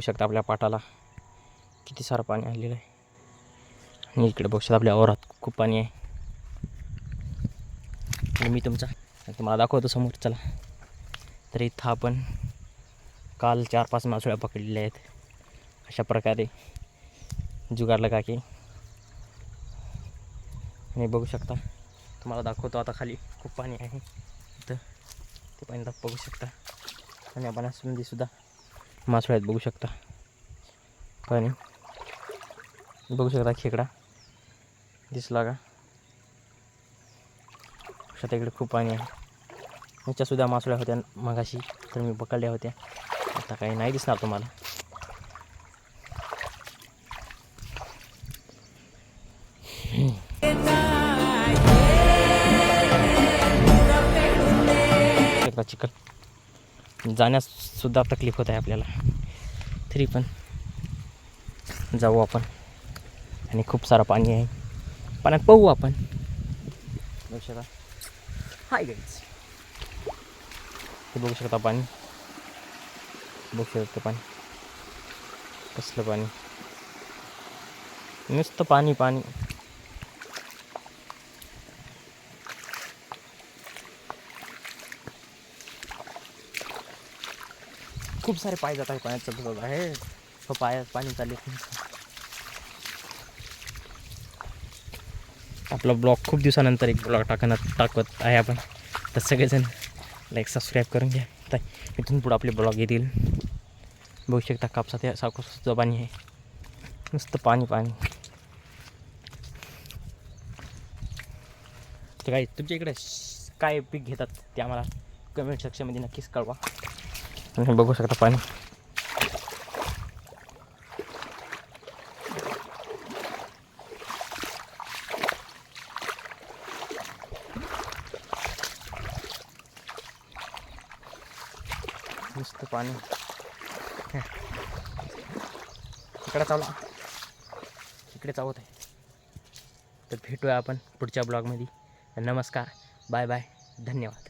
शकता आपल्या पाटाला किती सारं पाणी आलेलं आहे. आणि इकडे बघू शकता आपल्या वावरात खूप पाणी आहे. आणि मी तुम्हाला दाखवतो समोर. चला, तर इथं आपण काल 4-5 मासोळ्या पकडलेल्या आहेत. अशा प्रकारे जुगार लगा की. आणि बघू शकता, तुम्हाला दाखवतो आता. खाली खूप पाणी आहे इथं, ते पाणी बघू शकता. आणि आपण आसमध्ये सुद्धा मासोळ्यात बघू शकता पाणी. बघू शकता खेकडा दिसला का? आता इकडे खूप पाणी आहे. याच्यासुद्धा मासोळ्या होत्या मगाशी, तर मी पकडल्या होत्या. आता काही नाही दिसणार तुम्हाला. चिखल जाण्यास सुद्धा तकलीफ होत आहे आपल्याला, तरी पण जाऊ आपण. आणि खूप सारं पाणी आहे, पाण्यात पाहू आपण. बघू शकता. हाय गाईज, हे बघू शकता पाणी. बघू शकता पाणी, कसलं पाणी, नुसतं पाणी पाणी. खूप सारे पाय जात आहे, पाण्यात चालत आहे. पायात पाणी चालले. आपला ब्लॉग खूप दिवसानंतर एक ब्लॉग टाकत आहे आपण. तर सगळेजण लाईक सबस्क्राईब करून घ्या. तर इथून पुढं आपले ब्लॉग येतील. बघू शकता कापसात साखूचं पाणी आहे, नुसतं पाणी पाणी. तर काय तुमच्या इकडे काय पीक घेतात ते आम्हाला कमेंट सेक्शनमध्ये नक्कीच कळवा. आणि बघू शकता पाणी. नुसतं पाणी. इकडे चावत आहे. तर भेटूया आपण पुढच्या ब्लॉगमध्ये. नमस्कार, बाय बाय, धन्यवाद.